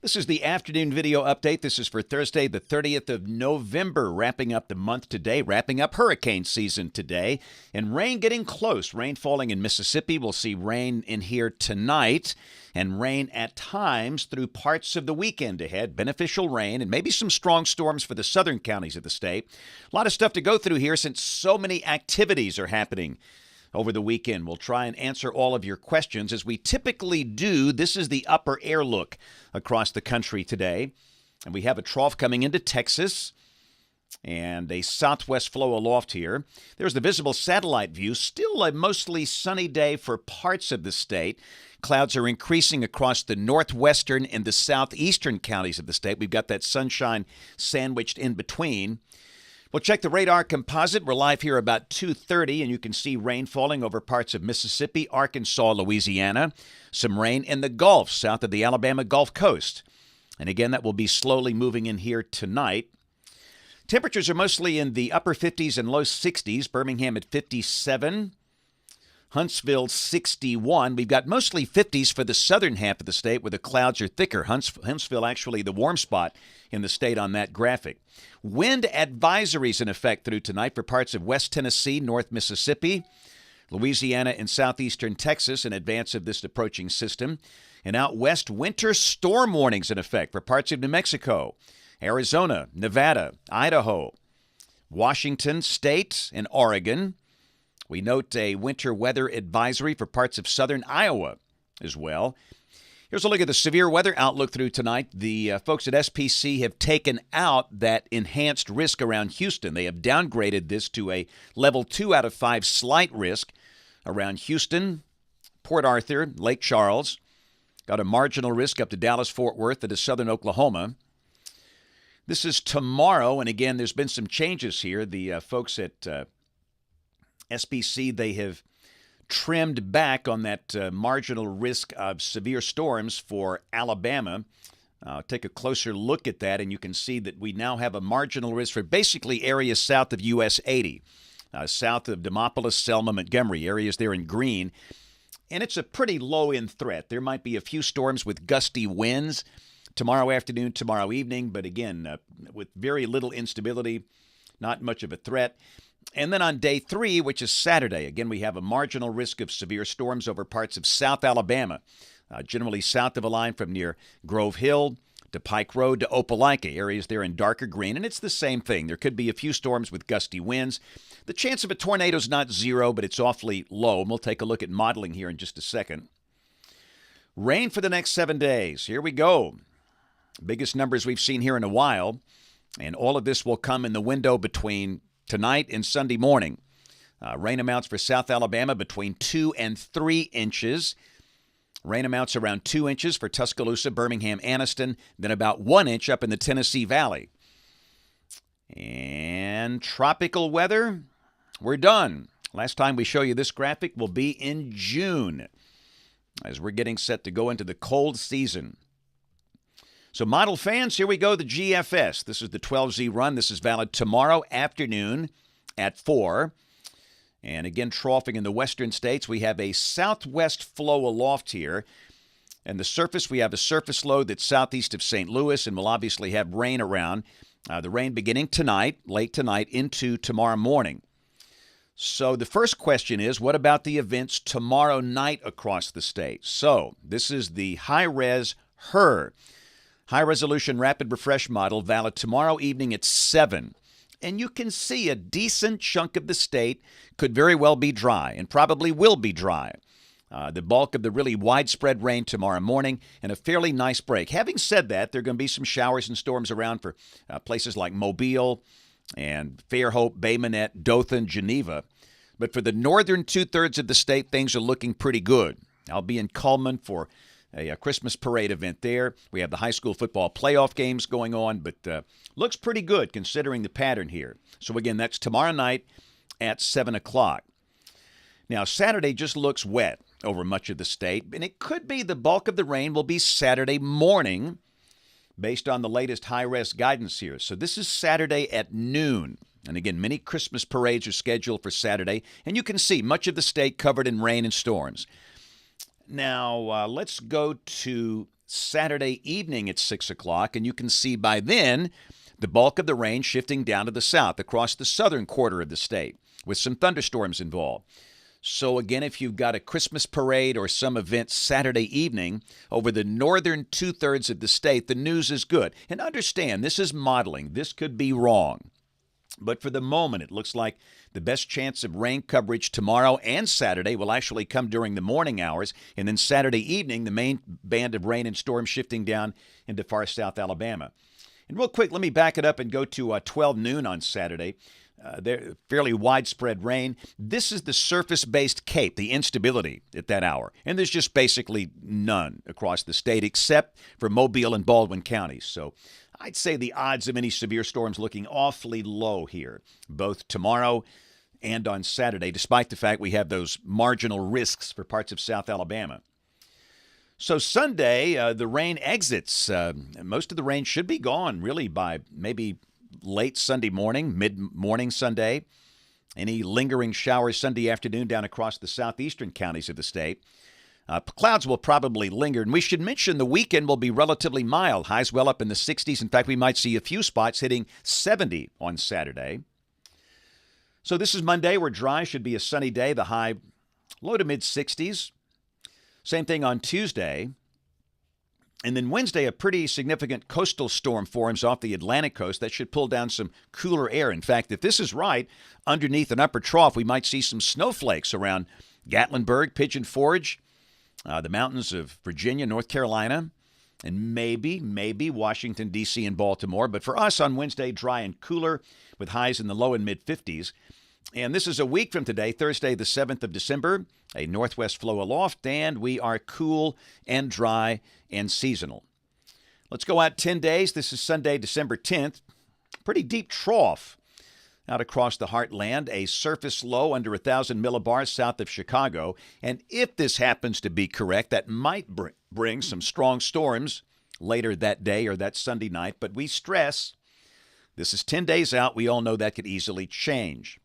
This is the afternoon video update. This is for Thursday, the 30th of November, wrapping up the month today, wrapping up hurricane season today, and rain getting close. Rain falling in Mississippi. We'll see rain in here tonight, and rain at times through parts of the weekend ahead. Beneficial rain and maybe some strong storms for the southern counties of the state. A lot of stuff to go through here since so many activities are happening over the weekend. We'll try and answer all of your questions as we typically do. This is the upper air look across the country today. And we have a trough coming into Texas and a southwest flow aloft here. There's the visible satellite view. Still a mostly sunny day for parts of the state. Clouds are increasing across the northwestern and the southeastern counties of the state. We've got that sunshine sandwiched in between. We'll check the radar composite. We're live here about 2:30, and you can see rain falling over parts of Mississippi, Arkansas, Louisiana. Some rain in the Gulf, south of the Alabama Gulf Coast. And again, that will be slowly moving in here tonight. Temperatures are mostly in the upper 50s and low 60s. Birmingham at 57. Huntsville 61. We've got mostly 50s for the southern half of the state where the clouds are thicker. Huntsville actually the warm spot in the state on that graphic. Wind advisories in effect through tonight for parts of West Tennessee, North Mississippi, Louisiana, and southeastern Texas in advance of this approaching system. And out west, winter storm warnings in effect for parts of New Mexico, Arizona, Nevada, Idaho, Washington State, and Oregon. We note a winter weather advisory for parts of southern Iowa as well. Here's a look at the severe weather outlook through tonight. The folks at SPC have taken out that enhanced risk around Houston. They have downgraded this to a level 2 out of 5 slight risk around Houston, Port Arthur, Lake Charles. Got a marginal risk up to Dallas-Fort Worth and to southern Oklahoma. This is tomorrow, and again, there's been some changes here. The folks at SPC, they have trimmed back on that marginal risk of severe storms for Alabama. Take a closer look at that, and you can see that we now have a marginal risk for basically areas south of US 80, south of Demopolis, Selma, Montgomery, areas there in green. And it's a pretty low-end threat. There might be a few storms with gusty winds tomorrow afternoon, tomorrow evening, but again, with very little instability, not much of a threat. And then on day 3, which is Saturday, again, we have a marginal risk of severe storms over parts of South Alabama, generally south of a line from near Grove Hill to Pike Road to Opelika, areas there in darker green. And it's the same thing. There could be a few storms with gusty winds. The chance of a tornado is not zero, but it's awfully low. And we'll take a look at modeling here in just a second. Rain for the next 7 days. Here we go. Biggest numbers we've seen here in a while. And all of this will come in the window between tonight and Sunday morning. Rain amounts for South Alabama between 2 and 3 inches. Rain amounts around 2 inches for Tuscaloosa, Birmingham, Anniston, then about 1 inch up in the Tennessee Valley. And tropical weather, we're done. Last time we show you this graphic will be in June as we're getting set to go into the cold season. So model fans, here we go, the GFS. This is the 12Z run. This is valid tomorrow afternoon at 4. And again, troughing in the western states, we have a southwest flow aloft here. And the surface, we have a surface low that's southeast of St. Louis, and we'll obviously have rain around. The rain beginning tonight, late tonight, into tomorrow morning. So the first question is, what about the events tomorrow night across the state? So this is the high-res HRRR. High-resolution rapid refresh model, valid tomorrow evening at 7. And you can see a decent chunk of the state could very well be dry and probably will be dry. The bulk of the really widespread rain tomorrow morning and a fairly nice break. Having said that, there are going to be some showers and storms around for places like Mobile and Fairhope, Bay Minette, Dothan, Geneva. But for the northern two-thirds of the state, things are looking pretty good. I'll be in Cullman for a Christmas parade event there. We have the high school football playoff games going on, but looks pretty good considering the pattern here. So again, that's tomorrow night at 7 o'clock. Now, Saturday just looks wet over much of the state, and it could be the bulk of the rain will be Saturday morning based on the latest high-res guidance here. So this is Saturday at noon. And again, many Christmas parades are scheduled for Saturday, and you can see much of the state covered in rain and storms. Now, let's go to Saturday evening at 6 o'clock, and you can see by then the bulk of the rain shifting down to the south across the southern quarter of the state with some thunderstorms involved. So again, if you've got a Christmas parade or some event Saturday evening over the northern two-thirds of the state, the news is good. And understand, this is modeling. This could be wrong. But for the moment, it looks like the best chance of rain coverage tomorrow and Saturday will actually come during the morning hours. And then Saturday evening, the main band of rain and storm shifting down into far south Alabama. And real quick, let me back it up and go to 12 noon on Saturday. There fairly widespread rain. This is the surface-based cape, the instability at that hour. And there's just basically none across the state except for Mobile and Baldwin counties. So I'd say the odds of any severe storms looking awfully low here, both tomorrow and on Saturday, despite the fact we have those marginal risks for parts of South Alabama. So Sunday, the rain exits. Most of the rain should be gone really by maybe late Sunday morning, mid-morning Sunday. Any lingering showers Sunday afternoon down across the southeastern counties of the state. Clouds will probably linger, and we should mention the weekend will be relatively mild. Highs well up in the 60s. In fact, we might see a few spots hitting 70 on Saturday. So this is Monday. We're dry. Should be a sunny day. The high low to mid-60s. Same thing on Tuesday. And then Wednesday, a pretty significant coastal storm forms off the Atlantic coast that should pull down some cooler air. In fact, if this is right, underneath an upper trough, we might see some snowflakes around Gatlinburg, Pigeon Forge, the mountains of Virginia, North Carolina, and maybe Washington, D.C. and Baltimore. But for us on Wednesday, dry and cooler with highs in the low and mid-50s. And this is a week from today, Thursday, the 7th of December, a northwest flow aloft, and we are cool and dry and seasonal. Let's go out 10 days. This is Sunday, December 10th. Pretty deep trough out across the heartland, a surface low under 1,000 millibars south of Chicago. And if this happens to be correct, that might bring some strong storms later that day or that Sunday night. But we stress, this is 10 days out. We all know that could easily change.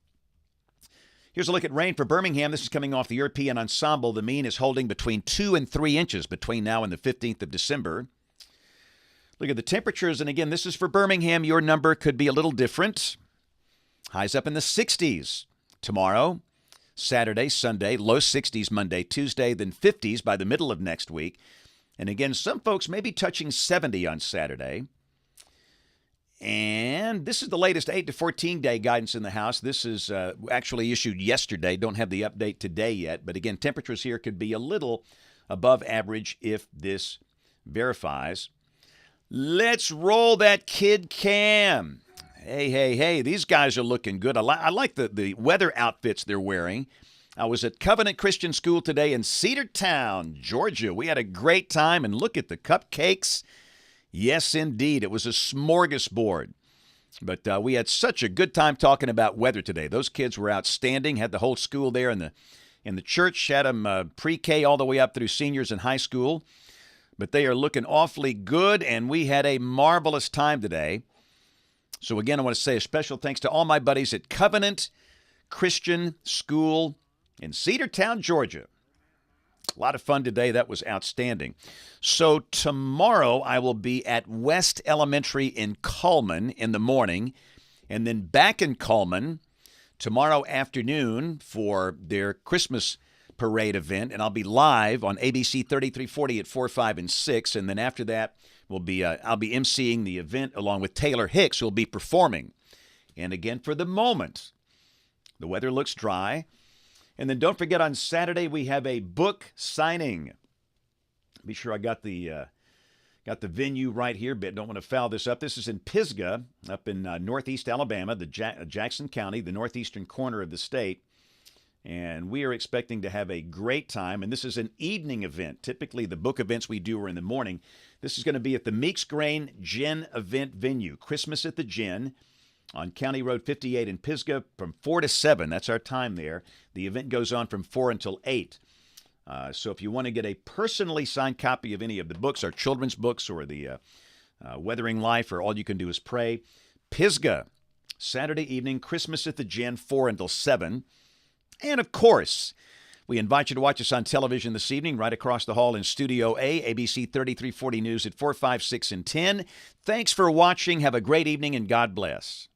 Here's a look at rain for Birmingham. This is coming off the European Ensemble. The mean is holding between 2 and 3 inches between now and the 15th of December. Look at the temperatures, and again, this is for Birmingham. Your number could be a little different. Highs up in the 60s tomorrow, Saturday, Sunday, low 60s Monday, Tuesday, then 50s by the middle of next week. And again, some folks may be touching 70 on Saturday. And this is the latest 8 to 14 day guidance in the house. This is actually issued yesterday. Don't have the update today yet. But again, temperatures here could be a little above average if this verifies. Let's roll that kid cam. Hey, these guys are looking good. I like the weather outfits they're wearing. I was at Covenant Christian School today in Cedartown, Georgia. We had a great time, and look at the cupcakes. Yes, indeed. It was a smorgasbord. But we had such a good time talking about weather today. Those kids were outstanding. Had the whole school there in the church. Had them pre-K all the way up through seniors in high school. But they are looking awfully good, and we had a marvelous time today. So again, I want to say a special thanks to all my buddies at Covenant Christian School in Cedartown, Georgia. A lot of fun today. That was outstanding. So tomorrow I will be at West Elementary in Cullman in the morning, and then back in Cullman tomorrow afternoon for their Christmas parade event, and I'll be live on ABC 3340 at 4, 5, and 6, and then after that I'll be emceeing the event along with Taylor Hicks, who will be performing. And again, for the moment, the weather looks dry. And then don't forget, on Saturday we have a book signing. Be sure I got the venue right here, but don't want to foul this up. This is in Pisgah, up in northeast Alabama, the Jackson County, the northeastern corner of the state. And we are expecting to have a great time. And this is an evening event. Typically, the book events we do are in the morning. This is going to be at the Meeks Grain Gin event venue, Christmas at the Gin, on County Road 58 in Pisgah from 4 to 7. That's our time there. The event goes on from 4 until 8. So if you want to get a personally signed copy of any of the books, our children's books or the Weathering Life, or All You Can Do Is Pray, Pisgah, Saturday evening, Christmas at the Gin, 4 until 7. And of course, We invite you to watch us on television this evening, right across the hall in Studio A, ABC 3340 News at 4, 5, 6, and 10. Thanks for watching. Have a great evening, and God bless.